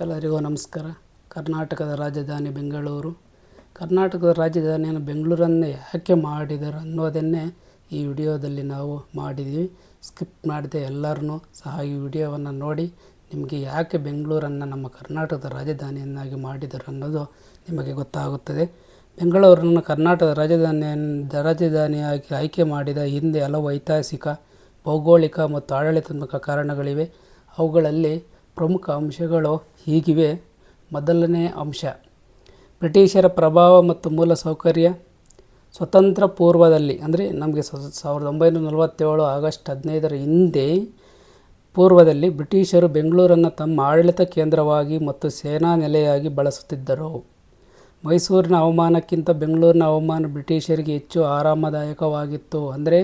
ಎಲ್ಲರಿಗೂ ನಮಸ್ಕಾರ. ಕರ್ನಾಟಕದ ರಾಜಧಾನಿ ಬೆಂಗಳೂರು. ಕರ್ನಾಟಕದ ರಾಜಧಾನಿಯನ್ನು ಬೆಂಗಳೂರನ್ನೇ ಯಾಕೆ ಮಾಡಿದರು ಅನ್ನೋದನ್ನೇ ಈ ವಿಡಿಯೋದಲ್ಲಿ ನಾವು ಮಾಡಿದ್ದೀವಿ. ಸ್ಕಿಪ್ ಮಾಡದೆ ಎಲ್ಲರೂ ಸಹ ಈ ವಿಡಿಯೋವನ್ನು ನೋಡಿ ನಿಮಗೆ ಯಾಕೆ ಬೆಂಗಳೂರನ್ನು ನಮ್ಮ ಕರ್ನಾಟಕದ ರಾಜಧಾನಿಯನ್ನಾಗಿ ಮಾಡಿದರು ಅನ್ನೋದು ನಿಮಗೆ ಗೊತ್ತಾಗುತ್ತದೆ. ಬೆಂಗಳೂರನ್ನು ಕರ್ನಾಟಕದ ರಾಜಧಾನಿಯಾಗಿ ಆಯ್ಕೆ ಮಾಡಿದ ಹಿಂದೆ ಹಲವು ಐತಿಹಾಸಿಕ, ಭೌಗೋಳಿಕ ಮತ್ತು ಆಡಳಿತಾತ್ಮಕ ಕಾರಣಗಳಿವೆ. ಅವುಗಳಲ್ಲಿ ಪ್ರಮುಖ ಅಂಶಗಳು ಹೀಗಿವೆ. ಮೊದಲನೇ ಅಂಶ, ಬ್ರಿಟಿಷರ ಪ್ರಭಾವ ಮತ್ತು ಮೂಲಸೌಕರ್ಯ. ಸ್ವತಂತ್ರ ಪೂರ್ವದಲ್ಲಿ ಅಂದರೆ ನಮಗೆ 1947 ಆಗಸ್ಟ್ 15 ಹಿಂದೆ ಪೂರ್ವದಲ್ಲಿ ಬ್ರಿಟಿಷರು ಬೆಂಗಳೂರನ್ನು ತಮ್ಮ ಆಡಳಿತ ಕೇಂದ್ರವಾಗಿ ಮತ್ತು ಸೇನಾ ನೆಲೆಯಾಗಿ ಬಳಸುತ್ತಿದ್ದರು. ಮೈಸೂರಿನ ಹವಾಮಾನಕ್ಕಿಂತ ಬೆಂಗಳೂರಿನ ಹವಾಮಾನ ಬ್ರಿಟಿಷರಿಗೆ ಹೆಚ್ಚು ಆರಾಮದಾಯಕವಾಗಿತ್ತು. ಅಂದರೆ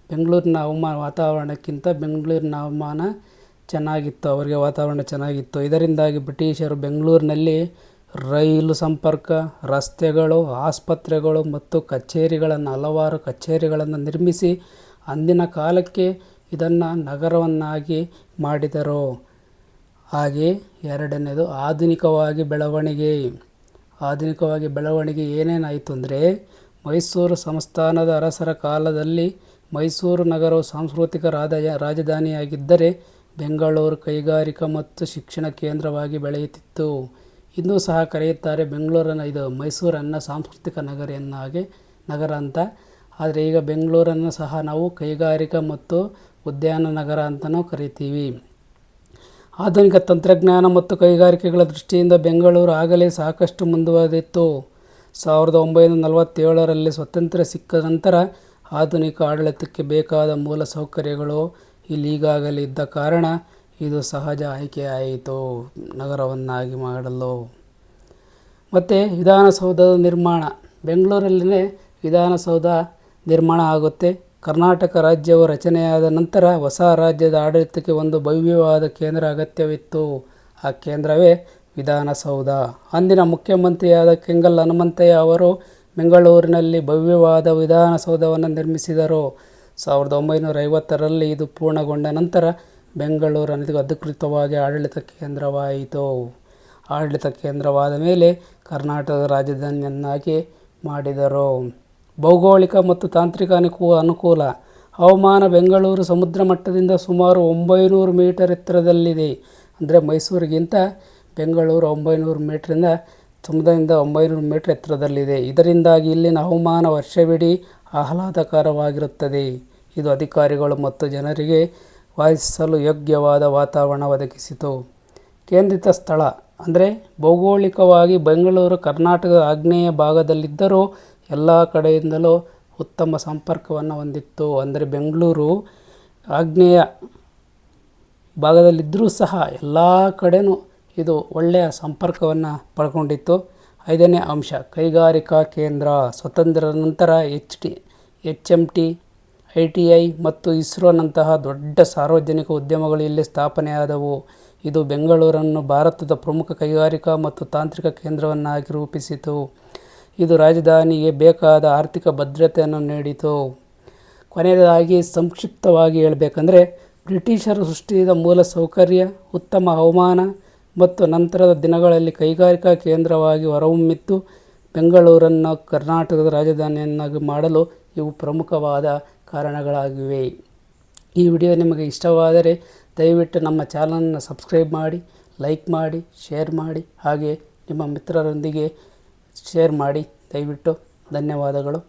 ಬೆಂಗಳೂರಿನ ವಾತಾವರಣಕ್ಕಿಂತ ಬೆಂಗಳೂರಿನ ಹವಾಮಾನ ಚೆನ್ನಾಗಿತ್ತು, ಅವರಿಗೆ ವಾತಾವರಣ ಚೆನ್ನಾಗಿತ್ತು. ಇದರಿಂದಾಗಿ ಬ್ರಿಟಿಷರು ಬೆಂಗಳೂರಿನಲ್ಲಿ ರೈಲು ಸಂಪರ್ಕ, ರಸ್ತೆಗಳು, ಆಸ್ಪತ್ರೆಗಳು ಮತ್ತು ಹಲವಾರು ಕಚೇರಿಗಳನ್ನು ನಿರ್ಮಿಸಿ ಅಂದಿನ ಕಾಲಕ್ಕೆ ಇದನ್ನು ನಗರವನ್ನಾಗಿ ಮಾಡಿದರು. ಹಾಗೆ ಎರಡನೇದು ಆಧುನಿಕವಾಗಿ ಬೆಳವಣಿಗೆ ಏನೇನಾಯಿತು ಅಂದರೆ, ಮೈಸೂರು ಸಂಸ್ಥಾನದ ಅರಸರ ಕಾಲದಲ್ಲಿ ಮೈಸೂರು ನಗರವು ಸಾಂಸ್ಕೃತಿಕ ರಾಜಧಾನಿಯಾಗಿದ್ದರೆ ಬೆಂಗಳೂರು ಕೈಗಾರಿಕಾ ಮತ್ತು ಶಿಕ್ಷಣ ಕೇಂದ್ರವಾಗಿ ಬೆಳೆಯುತ್ತಿತ್ತು. ಇಂದು ಸಹ ಕರೆಯುತ್ತಾರೆ ಬೆಂಗಳೂರನ್ನು ಮೈಸೂರನ್ನು ಸಾಂಸ್ಕೃತಿಕ ನಗರ ಅಂತ. ಆದರೆ ಈಗ ಬೆಂಗಳೂರನ್ನು ಸಹ ನಾವು ಕೈಗಾರಿಕಾ ಮತ್ತು ಉದ್ಯಾನ ನಗರ ಅಂತಲೂ ಕರಿತೀವಿ. ಆಧುನಿಕ ತಂತ್ರಜ್ಞಾನ ಮತ್ತು ಕೈಗಾರಿಕೆಗಳ ದೃಷ್ಟಿಯಿಂದ ಬೆಂಗಳೂರು ಆಗಲೇ ಸಾಕಷ್ಟು ಮುಂದುವರೆದಿತ್ತು. 1947ರಲ್ಲಿ ಸ್ವಾತಂತ್ರ್ಯ ಸಿಕ್ಕ ನಂತರ ಆಧುನಿಕ ಆಡಳಿತಕ್ಕೆ ಬೇಕಾದ ಮೂಲ ಸೌಕರ್ಯಗಳು ಇಲ್ಲಿ ಈಗಾಗಲೇ ಇದ್ದ ಕಾರಣ ಇದು ಸಹಜ ಆಯ್ಕೆಯಾಯಿತು ನಗರವನ್ನಾಗಿ ಮಾಡಲು. ಮತ್ತು ವಿಧಾನಸೌಧದ ನಿರ್ಮಾಣ. ಬೆಂಗಳೂರಲ್ಲೇ ವಿಧಾನಸೌಧ ನಿರ್ಮಾಣ ಆಗುತ್ತೆ. ಕರ್ನಾಟಕ ರಾಜ್ಯವು ರಚನೆಯಾದ ನಂತರ ಹೊಸ ರಾಜ್ಯದ ಆಡಳಿತಕ್ಕೆ ಒಂದು ಭವ್ಯವಾದ ಕೇಂದ್ರ ಅಗತ್ಯವಿತ್ತು. ಆ ಕೇಂದ್ರವೇ ವಿಧಾನಸೌಧ. ಅಂದಿನ ಮುಖ್ಯಮಂತ್ರಿಯಾದ ಕೆಂಗಲ್ ಹನುಮಂತಯ್ಯ ಅವರು ಬೆಂಗಳೂರಿನಲ್ಲಿ ಭವ್ಯವಾದ ವಿಧಾನಸೌಧವನ್ನು ನಿರ್ಮಿಸಿದರು. 1950ರಲ್ಲಿ ಇದು ಪೂರ್ಣಗೊಂಡ ನಂತರ ಬೆಂಗಳೂರು ಅಧಿಕೃತವಾಗಿ ಆಡಳಿತ ಕೇಂದ್ರವಾಯಿತು. ಆಡಳಿತ ಕೇಂದ್ರವಾದ ಮೇಲೆ ಕರ್ನಾಟಕದ ರಾಜಧಾನಿಯನ್ನಾಗಿ ಮಾಡಿದರು. ಭೌಗೋಳಿಕ ಮತ್ತು ತಾಂತ್ರಿಕ ಅನುಕೂಲ. ಹವಾಮಾನ. ಬೆಂಗಳೂರು ಸಮುದ್ರ ಮಟ್ಟದಿಂದ ಸುಮಾರು 900 ಮೀಟರ್ ಎತ್ತರದಲ್ಲಿದೆ. ಅಂದರೆ ಮೈಸೂರಿಗಿಂತ ಬೆಂಗಳೂರು 900 ಮೀಟರಿಂದ ಸಮುದ್ರದಿಂದ 900 ಮೀಟರ್ ಎತ್ತರದಲ್ಲಿದೆ. ಇದರಿಂದಾಗಿ ಇಲ್ಲಿನ ಹವಾಮಾನ ವರ್ಷವಿಡೀ ಆಹ್ಲಾದಕರವಾಗಿರುತ್ತದೆ. ಇದು ಅಧಿಕಾರಿಗಳು ಮತ್ತು ಜನರಿಗೆ ವಾಸಿಸಲು ಯೋಗ್ಯವಾದ ವಾತಾವರಣ ಒದಗಿಸಿತು. ಕೇಂದ್ರಿತ ಸ್ಥಳ. ಅಂದರೆ ಭೌಗೋಳಿಕವಾಗಿ ಬೆಂಗಳೂರು ಕರ್ನಾಟಕದ ಆಗ್ನೇಯ ಭಾಗದಲ್ಲಿದ್ದರೂ ಎಲ್ಲ ಕಡೆಯಿಂದಲೂ ಉತ್ತಮ ಸಂಪರ್ಕವನ್ನು ಹೊಂದಿತ್ತು. ಅಂದರೆ ಬೆಂಗಳೂರು ಆಗ್ನೇಯ ಭಾಗದಲ್ಲಿದ್ದರೂ ಸಹ ಎಲ್ಲ ಕಡೆಯೂ ಇದು ಒಳ್ಳೆಯ ಸಂಪರ್ಕವನ್ನು ಪಡ್ಕೊಂಡಿತ್ತು. 5ನೇ ಅಂಶ, ಕೈಗಾರಿಕಾ ಕೇಂದ್ರ. ಸ್ವಾತಂತ್ರ್ಯದ ನಂತರ HMT, ITI ಮತ್ತು ಇಸ್ರೋನಂತಹ ದೊಡ್ಡ ಸಾರ್ವಜನಿಕ ಉದ್ಯಮಗಳು ಇಲ್ಲಿ ಸ್ಥಾಪನೆಯಾದವು. ಇದು ಬೆಂಗಳೂರನ್ನು ಭಾರತದ ಪ್ರಮುಖ ಕೈಗಾರಿಕಾ ಮತ್ತು ತಾಂತ್ರಿಕ ಕೇಂದ್ರವನ್ನಾಗಿ ರೂಪಿಸಿತು. ಇದು ರಾಜಧಾನಿಗೆ ಬೇಕಾದ ಆರ್ಥಿಕ ಭದ್ರತೆಯನ್ನು ನೀಡಿತು. ಕೊನೆಯದಾಗಿ ಸಂಕ್ಷಿಪ್ತವಾಗಿ ಹೇಳಬೇಕಂದ್ರೆ, ಬ್ರಿಟಿಷರು ಸೃಷ್ಟಿಸಿದ ಮೂಲ ಸೌಕರ್ಯ, ಉತ್ತಮ ಹವಾಮಾನ ಮತ್ತು ನಂತರದ ದಿನಗಳಲ್ಲಿ ಕೈಗಾರಿಕಾ ಕೇಂದ್ರವಾಗಿ ಹೊರಹೊಮ್ಮಿದ್ದು ಬೆಂಗಳೂರನ್ನು ಕರ್ನಾಟಕದ ರಾಜಧಾನಿಯನ್ನಾಗಿ ಮಾಡಲು ಇವು ಪ್ರಮುಖವಾದ ಕಾರಣಗಳಾಗಿವೆ. ಈ ವಿಡಿಯೋ ನಿಮಗೆ ಇಷ್ಟವಾದರೆ ದಯವಿಟ್ಟು ನಮ್ಮ ಚಾನಲನ್ನು ಸಬ್ಸ್ಕ್ರೈಬ್ ಮಾಡಿ, ಲೈಕ್ ಮಾಡಿ, ಶೇರ್ ಮಾಡಿ, ಹಾಗೆ ನಿಮ್ಮ ಮಿತ್ರರೊಂದಿಗೆ ಶೇರ್ ಮಾಡಿ. ದಯವಿಟ್ಟು ಧನ್ಯವಾದಗಳು.